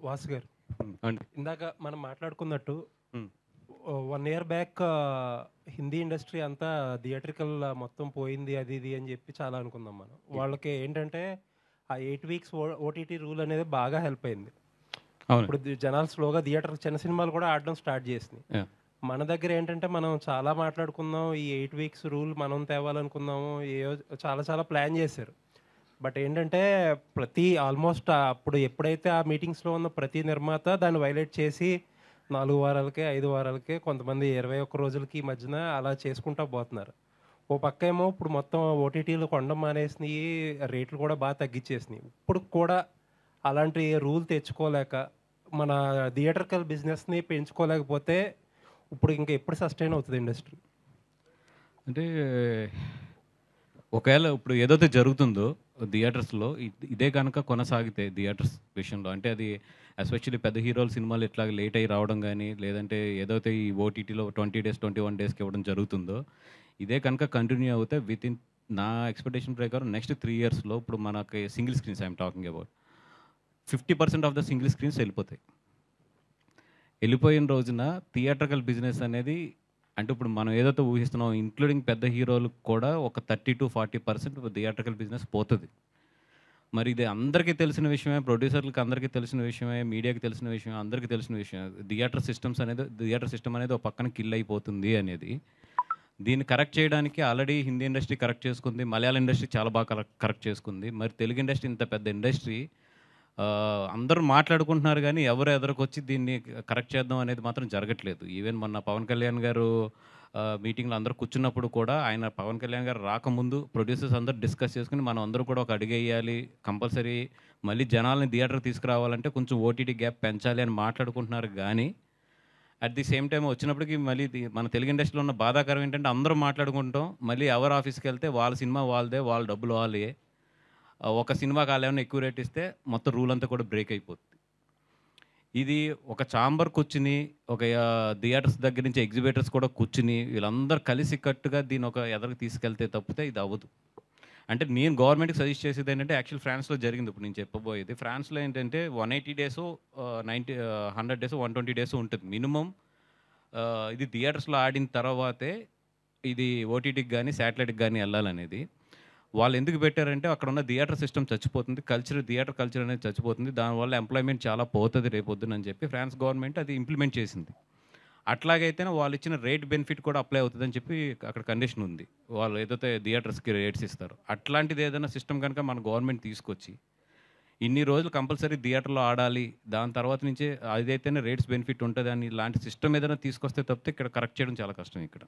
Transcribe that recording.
వాసు గారు, అండి. ఇందాక మనం మాట్లాడుకున్నట్టు హ్మ్. 1 ఇయర్ బ్యాక్ హిందీ ఇండస్ట్రీ అంతా థియేట్రికల్ మొత్తం పోయింది అది ఇది అని చెప్పి చాలా అనుకున్నాం మనం. హ్మ్. వాళ్ళకి ఏంటంటే ఆ 8 వీక్స్ ఓటీటీ రూల్ అనేది బాగా హెల్ప్ అయింది. అవునండి. ఇప్పుడు జనాలు స్లోగా థియేటర్ చిన్న సినిమాలు కూడా ఆడడం స్టార్ట్ చేసినాయి. యాహ్! మన దగ్గర ఏంటంటే మనం చాలా మాట్లాడుకున్నాం. ఈ 8 వీక్స్ రూల్ మనం తేవాలనుకున్నాము. చాలా చాలా ప్లాన్ చేశారు. బట్ ఏంటంటే ఆల్మోస్ట్ అప్పుడు ఎప్పుడైతే ఆ మీటింగ్స్‌లో ఉన్న ప్రతి నిర్మాత దాన్ని వైలేట్ చేసి 4 వారాలకే, 5 వారాలకే, కొంతమంది 21 రోజులకి ఈ మధ్యన అలా చేసుకుంటా పోతున్నారు. ఓ పక్కేమో ఇప్పుడు మొత్తం ఓటీటీలు కొనడం మానేసినియి. రేట్లు కూడా తగ్గిచ్చేసినియి. ఇప్పటికి కూడా అలాంటి రూల్ తెచ్చుకోలేక మన థియేట్రికల్ బిజినెస్‌ని పెంచుకోలేకపోతే ఇప్పుడు ఇంక ఎప్పుడు సస్టైన్ అవుతది ఇండస్ట్రీ? అంటే ఒకవేళ ఇప్పుడు ఏదైతే జరుగుతుందో థియేటర్స్‌లో ఇదే గనక కొనసాగితే థియేటర్స్ విషయంలో అంటే అది ఎస్పెషల్లీ పెద్ద హీరోల సినిమాలు ఇట్లాగ లేట్ అయ్యి రావడం గానీ, లేదంటే ఏదైతే ఈ ఓటీటీలో 20 డేస్, 21 డేస్‌కి ఇవ్వడం జరుగుతుందో, ఇదే కనుక కంటిన్యూ అవుతే వితిన్ నా ఎక్స్‌పెక్టేషన్ ప్రకారం నెక్స్ట్ 3 ఇయర్స్‌లో ఇప్పుడు మనకి single screens I'm talking about 50% of the single screens ఎళ్ళిపోతాయి. ఎళ్ళిపోయిన రోజున థియేట్రికల్ బిజినెస్ అనేది అంటే ఇప్పుడు మనం ఏదైతే ఊహిస్తున్నామో ఇంక్లూడింగ్ పెద్ద హీరోలకు కూడా ఒక 30-40% థియేట్రికల్ బిజినెస్ పోతది. మరి ఇది అందరికీ తెలిసిన విషయమే, ప్రొడ్యూసర్‌లకి అందరికీ తెలిసిన విషయమే, మీడియాకి తెలిసిన విషయమే, అందరికీ తెలిసిన విషయమే. థియేటర్ సిస్టమ్ అనేది ఒక పక్కన కిల్ అయిపోతుంది అనేది. దీన్ని కరెక్ట్ చేయడానికి ఆల్రెడీ హిందీ ఇండస్ట్రీ కరెక్ట్ చేసుకుంది. మలయాళం ఇండస్ట్రీ చాలా బాగా కరెక్ట్ చేసుకుంది. మరి తెలుగు ఇండస్ట్రీ ఇంత పెద్ద ఇండస్ట్రీ అందరూ మాట్లాడుకుంటున్నారు గానీ, ఎవరు ఎదరకొచ్చి దీన్ని కరెక్ట్ చేద్దాం అనేది మాత్రం జరగట్లేదు. ఈవెన్ మొన్న పవన్ కళ్యాణ్ గారు మీటింగ్‌లో అందరూ కూర్చున్నప్పుడు కూడా ఆయన పవన్ కళ్యాణ్ గారు రాకముందు ప్రొడ్యూసర్స్ అందరూ డిస్కస్ చేసుకొని మనం అందరూ కూడా ఒక అడుగేయాలి. కంపల్సరీ మళ్ళీ జనాల్ని థియేటర్‌కి తీసుకురావాలంటే కొంచెం ఓటీటీ గ్యాప్ పెంచాలి అని మాట్లాడుకుంటున్నారు గానీ, అట్ ది సేమ్ టైమ్ వచ్చినప్పటికి మళ్ళీ మన తెలుగు ఇండస్ట్రీలో ఉన్న బాధాకరం ఏంటంటే అందరూ మాట్లాడుకుంటాం. మళ్ళీ ఎవరు ఆఫీస్‌కెళ్తే వాళ్ళ సినిమా వాళ్ళదే, వాళ్ళ డబ్బులు వాళ్ళయే. ఒక సినిమాకి ఆళ్ళేమన్నా ఎక్కువ రేట్ ఇస్తే మొత్తం రూల్ అంతా కూడా బ్రేక్ అయిపోద్ది. ఇది ఒక చాంబర్ కూర్చుని, ఒక థియేటర్స్ దగ్గర నుంచి ఎగ్జిబిటర్స్ కూడా కూర్చుని, వీళ్ళందరూ కలిసికట్టుగా దీన్ని ఒక ఎదరికి తీసుకెళ్తే తప్పితే ఇది అవ్వదు. అంటే నేను గవర్నమెంట్‌కి సజెస్ట్ చేసేదేంటంటే యాక్చువల్ ఫ్రాన్స్‌లో జరిగింది ఇప్పుడు నేను చెప్పబోయేది. ఫ్రాన్స్‌లో ఏంటంటే 180 డేసో 100 డేసో, 120 డేసో ఉంటది. మినిమమ్ ఇది థియేటర్స్‌లో ఆడిన తర్వాతే ఇది ఓటీటీకి గాని, శాటిలైట్‌కి గాని ఎళ్ళాలనేది. వాళ్ళెందుకు పెట్టారంటే అక్కడున్న థియేటర్ సిస్టమ్ చచ్చిపోతుంది. థియేటర్ కల్చర్ అనేది చచ్చిపోతుంది. దానివల్ల ఎంప్లాయ్‌మెంట్ చాలా పోతది రేపొద్దున అని చెప్పి ఫ్రాన్స్ గవర్నమెంట్ అది ఇంప్లిమెంట్ చేసింది. అట్లాగైతేనే వాళ్ళిచ్చిన రేట్ బెనిఫిట్ కూడా అప్లై అవుతదని చెప్పి అక్కడ కండిషన్ ఉంది. వాళ్ళు ఏదైతే థియేటర్స్‌కి రేట్స్ ఇస్తారో. అట్లాంటిది ఏదైనా సిస్టమ్ గనుక మన గవర్నమెంట్ తీసుకొచ్చి, ఇన్ని రోజులు కంపల్సరీ థియేటర్‌లో ఆడాలి. దాని తర్వాత నుంచే అదైతేనే రేట్స్ బెనిఫిట్ ఉంటదని ఇలాంటి సిస్టమ్ ఏదైనా తీసుకొస్తే తప్పితే ఇక్కడ కరెక్ట్ చేయడం చాలా కష్టం ఇక్కడ.